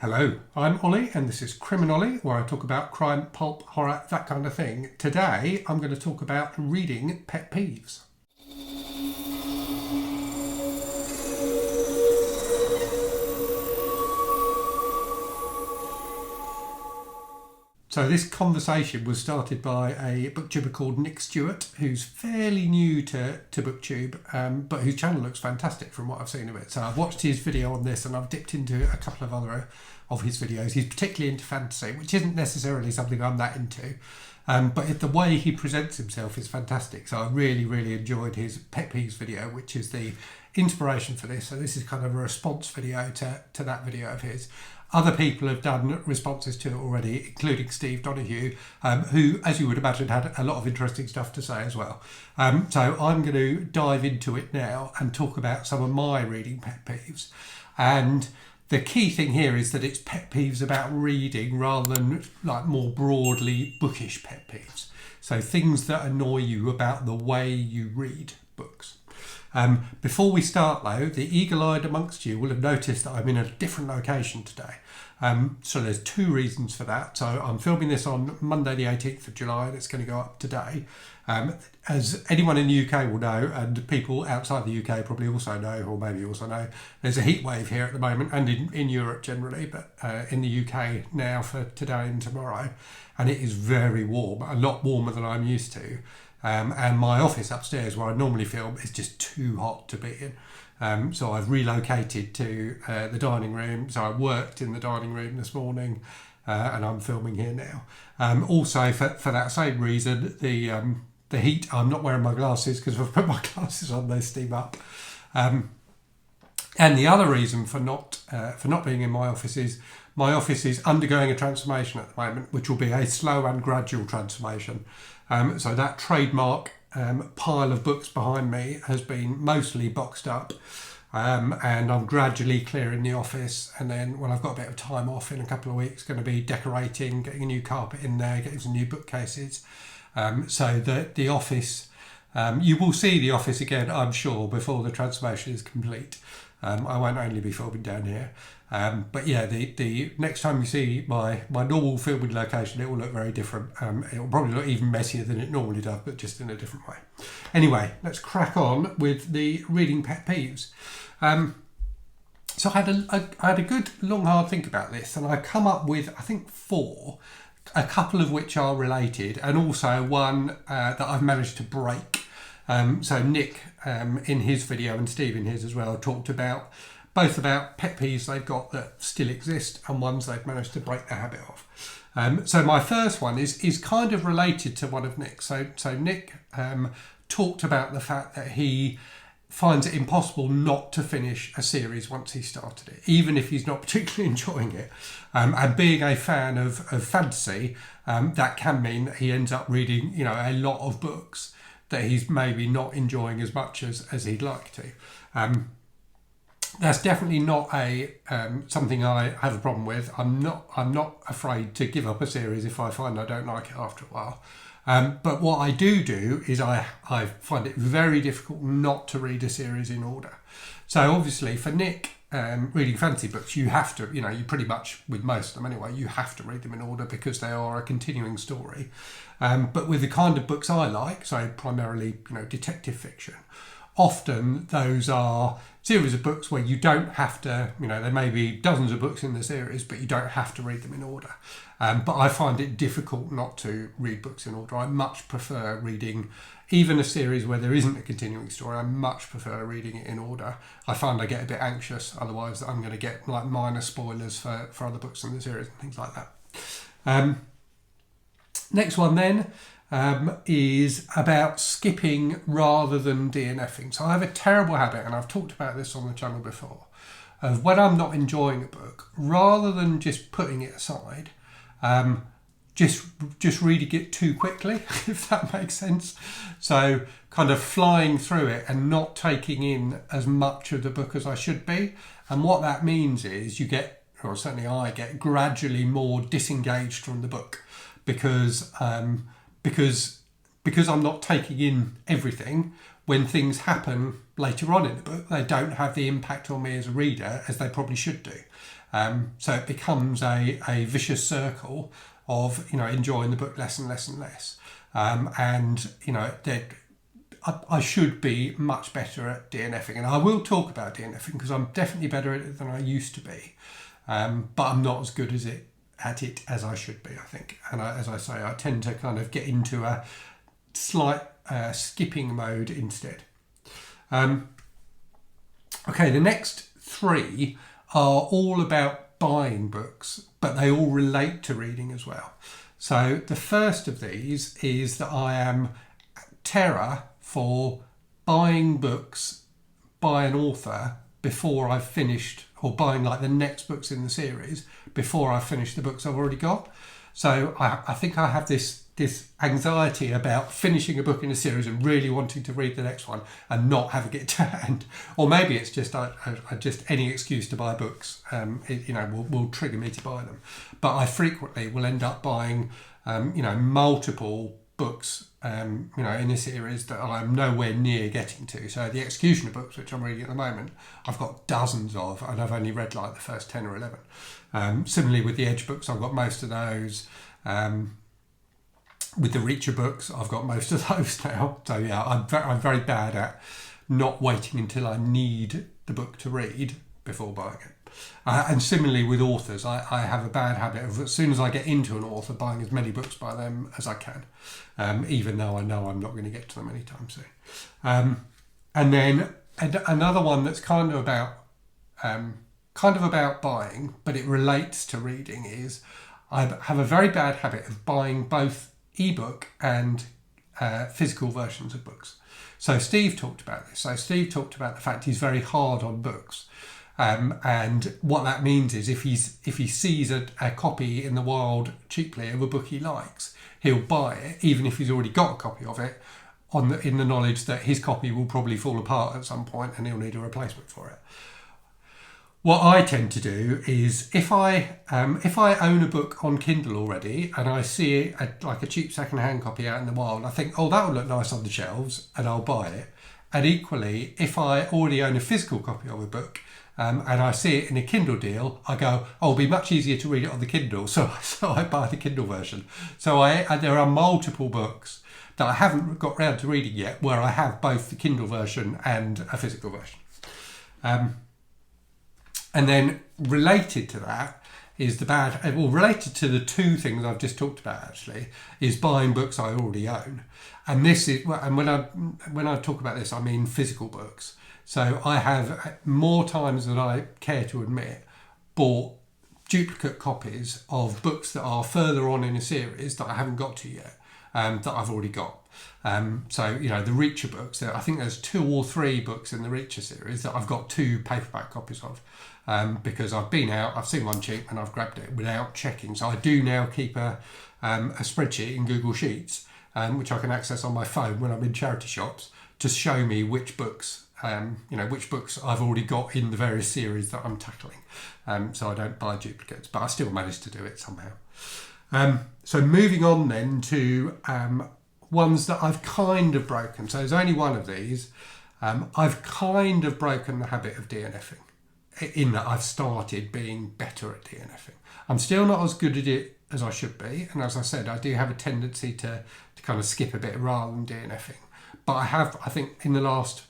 Hello, I'm Ollie and this is Criminolly, where I talk about crime, pulp, horror, that kind of thing. Today I'm going to talk about reading pet peeves. So this conversation was started by a booktuber called Nick Stewart, who's fairly new to booktube, but whose channel looks fantastic from what I've seen of it. So I've watched his video on this and I've dipped into a couple of other of his videos. He's particularly into fantasy, which isn't necessarily something I'm that into, but the way he presents himself is fantastic. So I really enjoyed his Pet Peeves video, which is the inspiration for this. So this is kind of a response video to that video of his. Other people have done responses to it already, including Steve Donahue, who, as you would imagine, had a lot of interesting stuff to say as well. So I'm going to dive into it now and talk about some of my reading pet peeves. And the key thing here is that it's pet peeves about reading rather than like more broadly bookish pet peeves. So things that annoy you about the way you read books. Before we start though, the eagle-eyed amongst you will have noticed that I'm in a different location today. So there's two reasons for that. So I'm filming this on Monday the 18th of July and it's going to go up today. As anyone in the UK will know, and people outside the UK probably also know, or maybe also know, there's a heat wave here at the moment and in Europe generally, but in the UK now for today and tomorrow. And it is very warm, a lot warmer than I'm used to. And my office upstairs where I normally film is just too hot to be in. So I've relocated to the dining room. So I worked in the dining room this morning and I'm filming here now. Also for that same reason, the heat, I'm not wearing my glasses because if I put my glasses on they steam up. And the other reason for not being in my office is undergoing a transformation at the moment, which will be a slow and gradual transformation. So that trademark pile of books behind me has been mostly boxed up, and I'm gradually clearing the office, and then when I've got a bit of time off in a couple of weeks, going to be decorating, getting a new carpet in there, getting some new bookcases, so that the office, you will see the office again, I'm sure, before the transformation is complete. I won't only be filming down here. But yeah, the next time you see my normal filming location, it will look very different. It will probably look even messier than it normally does, but just in a different way. Anyway, let's crack on with the reading pet peeves. So I had a good long hard think about this, and I come up with I think 4, a couple of which are related, and also one that I've managed to break. So Nick in his video and Steve in his as well talked about both about pet peeves they've got that still exist and ones they've managed to break the habit of. So my first one is kind of related to one of Nick's. So Nick talked about the fact that he finds it impossible not to finish a series once he started it, even if he's not particularly enjoying it. And being a fan of fantasy, that can mean that he ends up reading, a lot of books that he's maybe not enjoying as much as he'd like to. That's definitely not something I have a problem with. I'm not afraid to give up a series if I find I don't like it after a while. But what I do is I find it very difficult not to read a series in order. So obviously for Nick, reading fantasy books, you have to, you pretty much, with most of them anyway, you have to read them in order because they are a continuing story. But with the kind of books I like, so primarily, detective fiction, often those are series of books where you don't have to, there may be dozens of books in the series, but you don't have to read them in order. But I find it difficult not to read books in order. I much prefer reading even a series where there isn't a continuing story. I much prefer reading it in order. I find I get a bit anxious, otherwise I'm going to get like minor spoilers for other books in the series and things like that. Next one then is about skipping rather than DNFing. So I have a terrible habit, and I've talked about this on the channel before, of when I'm not enjoying a book, rather than just putting it aside, just reading it too quickly, if that makes sense. So kind of flying through it and not taking in as much of the book as I should be. And what that means is you get, or certainly I get, gradually more disengaged from the book because I'm not taking in everything. When things happen later on in the book, they don't have the impact on me as a reader as they probably should do. So it becomes a vicious circle of, enjoying the book less and less and less. And, I should be much better at DNFing. And I will talk about DNFing because I'm definitely better at it than I used to be. But I'm not as good at it as I should be, I think. And as I say, I tend to kind of get into a slight skipping mode instead. Okay, the next three are all about buying books, but they all relate to reading as well. So the first of these is that I am terror for buying books by an author before I've finished, or buying like the next books in the series before I've finished the books I've already got. So I think I have this anxiety about finishing a book in a series and really wanting to read the next one and not having it to hand. Or maybe it's just I just any excuse to buy books will trigger me to buy them. But I frequently will end up buying multiple books in a series that I'm nowhere near getting to. So the Executioner books, which I'm reading at the moment, I've got dozens of, and I've only read like the first 10 or 11. Similarly with the Edge books, I've got most of those. With the Reacher books, I've got most of those now. So yeah, I'm very bad at not waiting until I need the book to read before buying it. And similarly with authors, I have a bad habit of, as soon as I get into an author, buying as many books by them as I can, even though I know I'm not going to get to them anytime soon. And then another one that's kind of about buying, but it relates to reading, is I have a very bad habit of buying both ebook and physical versions of books. So Steve talked about this. So Steve talked about the fact he's very hard on books. And what that means is if he sees a copy in the wild cheaply of a book he likes, he'll buy it, even if he's already got a copy of it, in the knowledge that his copy will probably fall apart at some point and he'll need a replacement for it. What I tend to do is if I own a book on Kindle already and I see like a cheap second-hand copy out in the wild, I think, oh, that would look nice on the shelves, and I'll buy it. And equally, if I already own a physical copy of a book, and I see it in a Kindle deal, I go, oh, it'll be much easier to read it on the Kindle, so I buy the Kindle version. So there are multiple books that I haven't got round to reading yet where I have both the Kindle version and a physical version. And then related to that is related to the two things I've just talked about actually, is buying books I already own. And this is, and when I talk about this, I mean physical books. So I have, more times than I care to admit, bought duplicate copies of books that are further on in a series that I haven't got to yet, that I've already got. So, the Reacher books, I think there's 2 or 3 books in the Reacher series that I've got 2 paperback copies of, because I've been out, I've seen one cheap and I've grabbed it without checking. So I do now keep a spreadsheet in Google Sheets, which I can access on my phone when I'm in charity shops, to show me which books I've already got in the various series that I'm tackling. So I don't buy duplicates, but I still manage to do it somehow. So moving on then to ones that I've kind of broken. So there's only one of these. I've kind of broken the habit of DNFing, in that I've started being better at DNFing. I'm still not as good at it as I should be. And as I said, I do have a tendency to kind of skip a bit rather than DNFing. But I think in the last,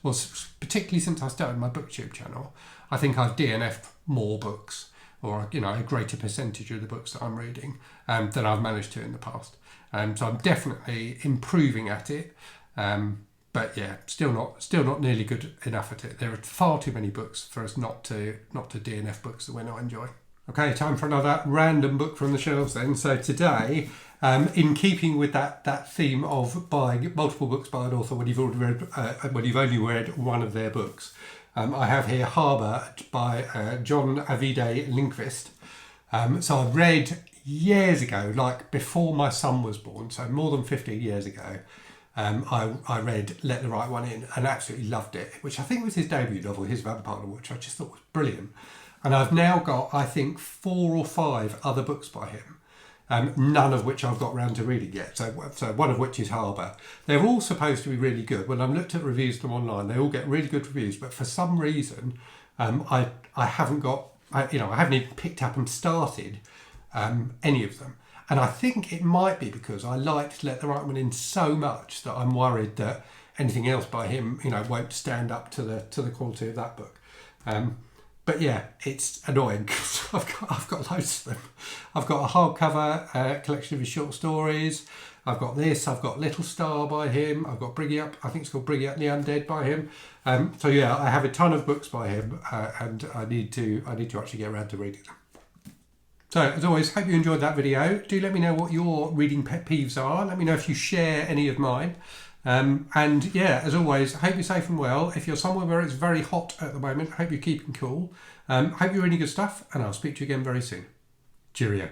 particularly since I started my BookTube channel, I think I've DNF'd more books, or a greater percentage of the books that I'm reading than I've managed to in the past. So I'm definitely improving at it. But yeah, still not nearly good enough at it. There are far too many books for us not to DNF books that we're not enjoying. Okay, time for another random book from the shelves then. So today, in keeping with that theme of buying multiple books by an author when you've only read one of their books, I have here Harbour by John Avide Lindqvist. So I read years ago, like before my son was born, so more than 15 years ago, I read Let the Right One In and absolutely loved it, which I think was his debut novel, his vampire novel, which I just thought was brilliant. And I've now got, I think, 4 or 5 other books by him, none of which I've got round to reading yet. So one of which is Harbour. They're all supposed to be really good. When I've looked at reviews of them online, they all get really good reviews. But for some reason, I haven't got I haven't even picked up and started any of them. And I think it might be because I liked Let the Right One In so much that I'm worried that anything else by him, won't stand up to the quality of that book. But yeah, it's annoying because I've got loads of them. I've got a hardcover collection of his short stories. I've got this. I've got Little Star by him. I've got Bringing Up. I think it's called Bringing Up the Undead by him. So yeah, I have a ton of books by him, and I need to actually get around to reading them. So as always, hope you enjoyed that video. Do let me know what your reading pet peeves are. Let me know if you share any of mine. And yeah, as always, I hope you're safe and well. If you're somewhere where it's very hot at the moment, I hope you're keeping cool. Hope you're reading good stuff, and I'll speak to you again very soon. Cheerio.